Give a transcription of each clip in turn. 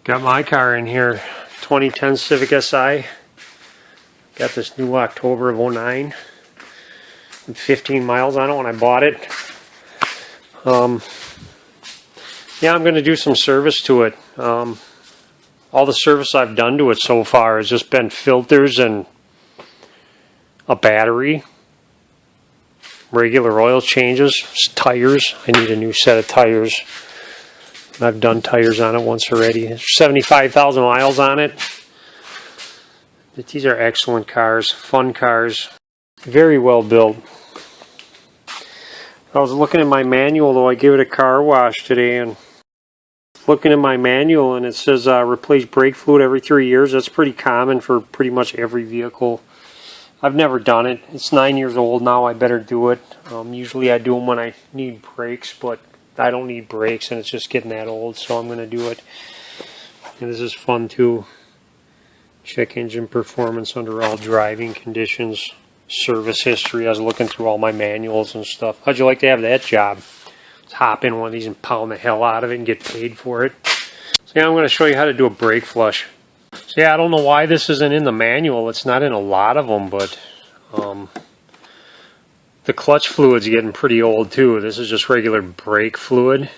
Got my car in here, 2010 Civic Si. Got this new October of 09. 15 miles on it when I bought it. Yeah, I'm going to do some service to it. All the service I've done to it so far has just been filters and a battery, regular oil changes, tires. I need a new set of tires. I've done tires on it once already. There's 75,000 miles on it. But these are excellent cars, fun cars, very well built. I was looking at my manual though. I gave it a car wash today and looking at my manual and it says replace brake fluid every 3 years. That's pretty common for pretty much every vehicle. I've never done it. It's 9 years old now. I better do it. Usually I do them when I need brakes, but I don't need brakes and it's just getting that old, so I'm going to do it. And this is fun too. Check engine performance under all driving conditions. Service history. I was looking through all my manuals and stuff. How'd you like to have that job? Just hop in one of these and pound the hell out of it and get paid for it. So yeah, I'm going to show you how to do a brake flush. So yeah, I don't know why this isn't in the manual. It's not in a lot of them, but the clutch fluid's getting pretty old too. This is just regular brake fluid.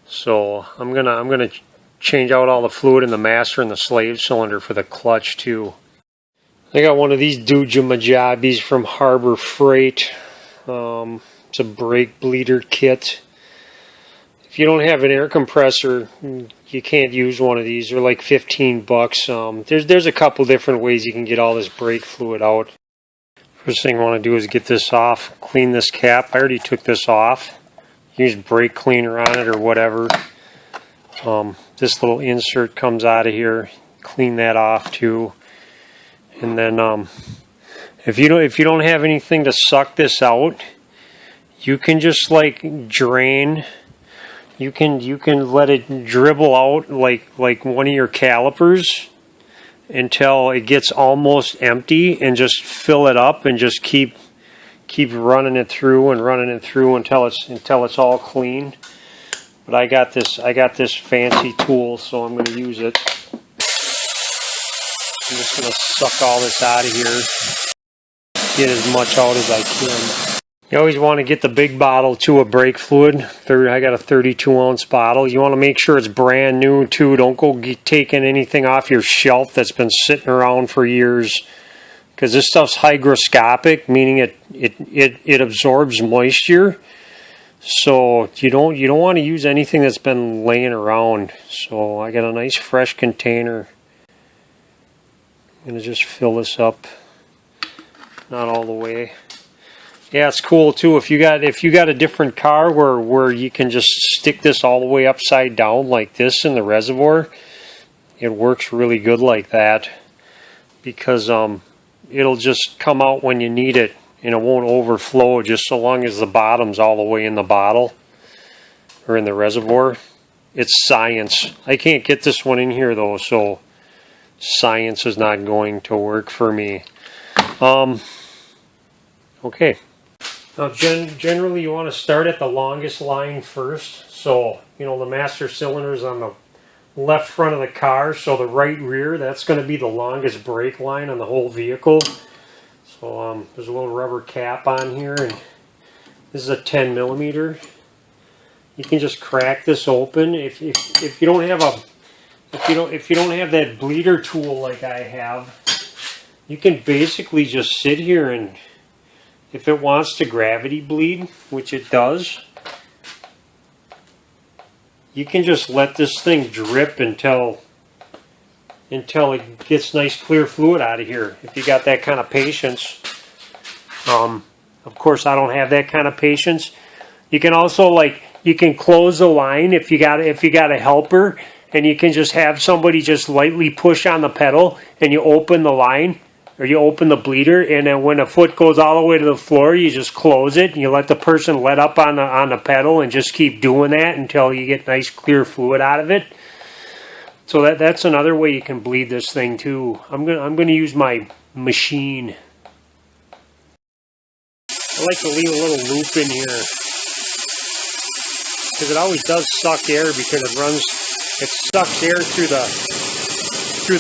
So I'm gonna change out all the fluid in the master and the slave cylinder for the clutch too. I got one of these Dooja from Harbor Freight. It's a brake bleeder kit. If you don't have an air compressor, you can't use one of these. They're like 15 bucks. There's a couple different ways you can get all this brake fluid out. First thing I want to do is get this off, clean this cap. I already took this off. Use brake cleaner on it or whatever. This little insert comes out of here. Clean that off too. And then if you don't have anything to suck this out, you can just like drain. You can let it dribble out like one of your calipers until it gets almost empty, and just fill it up and just keep running it through until it's all clean. But I got this fancy tool, so I'm going to use it. I'm just going to suck all this out of here, get as much out as I can. You always want to get the big bottle too of brake fluid. I got a 32-ounce bottle. You want to make sure it's brand new too. Don't go taking anything off your shelf that's been sitting around for years, because this stuff's hygroscopic, meaning it absorbs moisture. So you don't want to use anything that's been laying around. So I got a nice fresh container. I'm gonna just fill this up, not all the way. Yeah, it's cool too. If you got a different car where you can just stick this all the way upside down like this in the reservoir, it works really good like that, because it'll just come out when you need it and it won't overflow, just so long as the bottom's all the way in the bottle or in the reservoir. It's science. I can't get this one in here though, so science is not going to work for me. Okay. Now generally you want to start at the longest line first. So, the master cylinder is on the left front of the car, so the right rear, that's going to be the longest brake line on the whole vehicle. So there's a little rubber cap on here, and this is a 10 millimeter. You can just crack this open. If you don't have that bleeder tool like I have, you can basically just sit here, and if it wants to gravity bleed, which it does, you can just let this thing drip until it gets nice clear fluid out of here, if you got that kind of patience. Of course, I don't have that kind of patience. You can also you can close the line if you got a helper, and you can just have somebody just lightly push on the pedal, and you open the line, or you open the bleeder, and then when the foot goes all the way to the floor, you just close it, and you let the person let up on the pedal, and just keep doing that until you get nice clear fluid out of it. So that's another way you can bleed this thing too. I'm gonna use my machine. I like to leave a little loop in here, because it always does suck air, because it runs it sucks air through the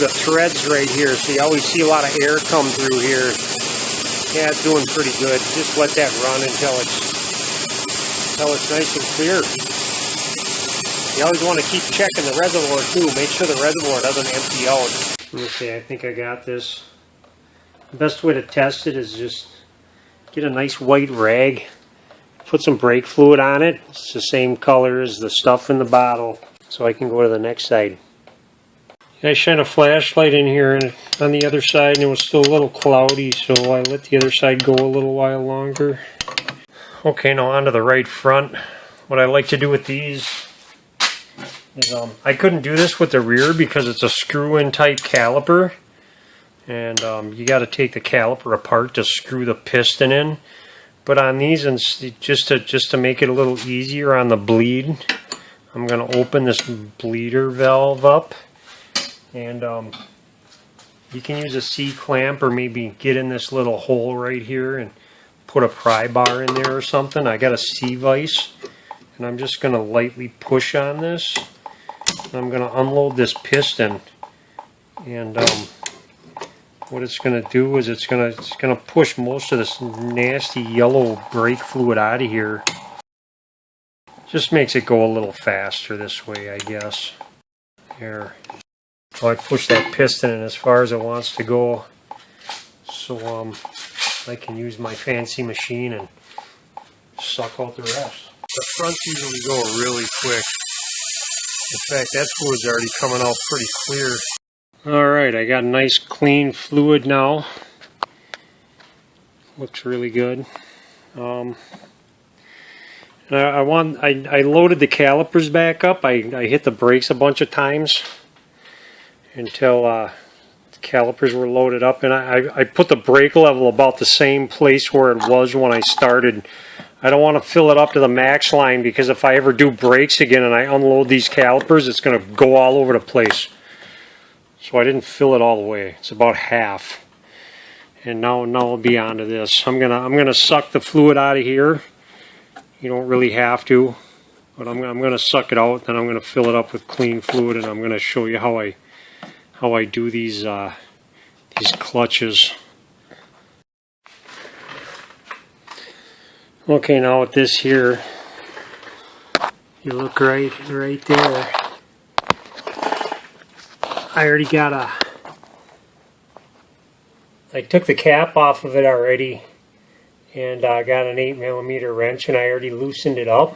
threads right here, so you always see a lot of air come through here. Yeah, it's doing pretty good. Just let that run until it's nice and clear. You always want to keep checking the reservoir too. Make sure the reservoir doesn't empty out. Okay, I think I got this. The best way to test it is just get a nice white rag, put some brake fluid on it. It's the same color as the stuff in the bottle, so I can go to the next side. I shine a flashlight in here and on the other side, and it was still a little cloudy, so I let the other side go a little while longer. Okay, now onto the right front. What I like to do with these is, I couldn't do this with the rear because it's a screw-in type caliper, and you got to take the caliper apart to screw the piston in. But on these, and just to make it a little easier on the bleed, I'm going to open this bleeder valve up. And you can use a C-clamp or maybe get in this little hole right here and put a pry bar in there or something. I got a C-vise, and I'm just going to lightly push on this. I'm going to unload this piston, and what it's going to do is it's going to push most of this nasty yellow brake fluid out of here. Just makes it go a little faster this way, I guess. There. So I push that piston in as far as it wants to go, so I can use my fancy machine and suck out the rest. The fronts usually go really quick. In fact, that fluid's already coming out pretty clear. Alright, I got a nice clean fluid now. Looks really good. I loaded the calipers back up. I hit the brakes a bunch of times until the calipers were loaded up, and I put the brake level about the same place where it was when I started. I don't want to fill it up to the max line, because if I ever do brakes again and I unload these calipers, it's going to go all over the place. So I didn't fill it all the way. It's about half. And now I'll be on to this. I'm gonna suck the fluid out of here. You don't really have to, but I'm gonna suck it out, then I'm gonna fill it up with clean fluid, and I'm gonna show you how I do these clutches. Okay, now with this here, you look right there. I took the cap off of it already, and I got an 8mm wrench, and I already loosened it up.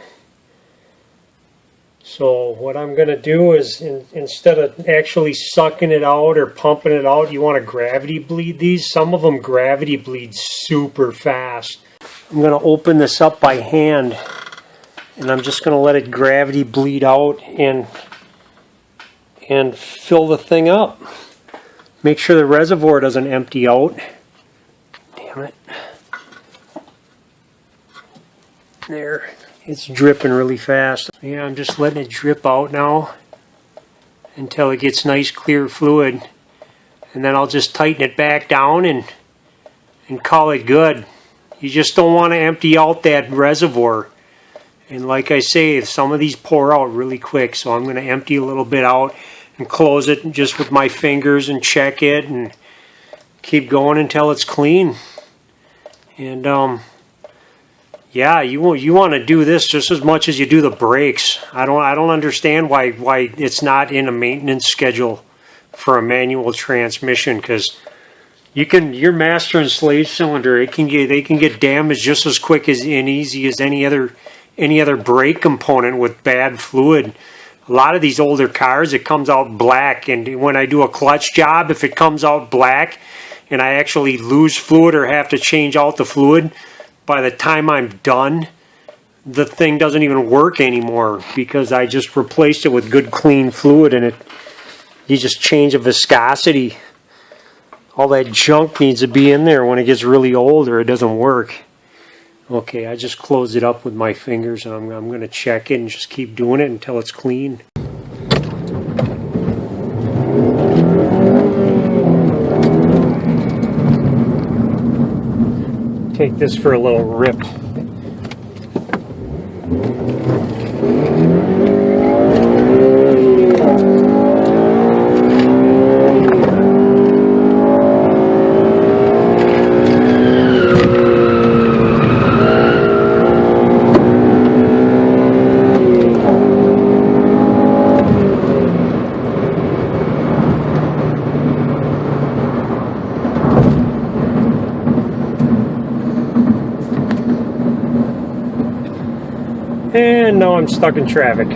So what I'm going to do is, instead of actually sucking it out or pumping it out, you want to gravity bleed these. Some of them gravity bleed super fast. I'm going to open this up by hand, and I'm just going to let it gravity bleed out and fill the thing up. Make sure the reservoir doesn't empty out. Damn it. There. It's dripping really fast. Yeah, I'm just letting it drip out now until it gets nice clear fluid. And then I'll just tighten it back down and call it good. You just don't want to empty out that reservoir. And like I say, some of these pour out really quick, so I'm going to empty a little bit out and close it just with my fingers and check it and keep going until it's clean. And yeah, you want to do this just as much as you do the brakes. I don't understand why it's not in a maintenance schedule for a manual transmission, because your master and slave cylinder, they can get damaged just as quick and easy as any other brake component with bad fluid. A lot of these older cars, it comes out black, and when I do a clutch job, if it comes out black and I actually lose fluid or have to change out the fluid, by the time I'm done, the thing doesn't even work anymore, because I just replaced it with good clean fluid, and you just change the viscosity. All that junk needs to be in there when it gets really old, or it doesn't work. Okay, I just close it up with my fingers, and I'm going to check it and just keep doing it until it's clean. Take this for a little rip. And now I'm stuck in traffic.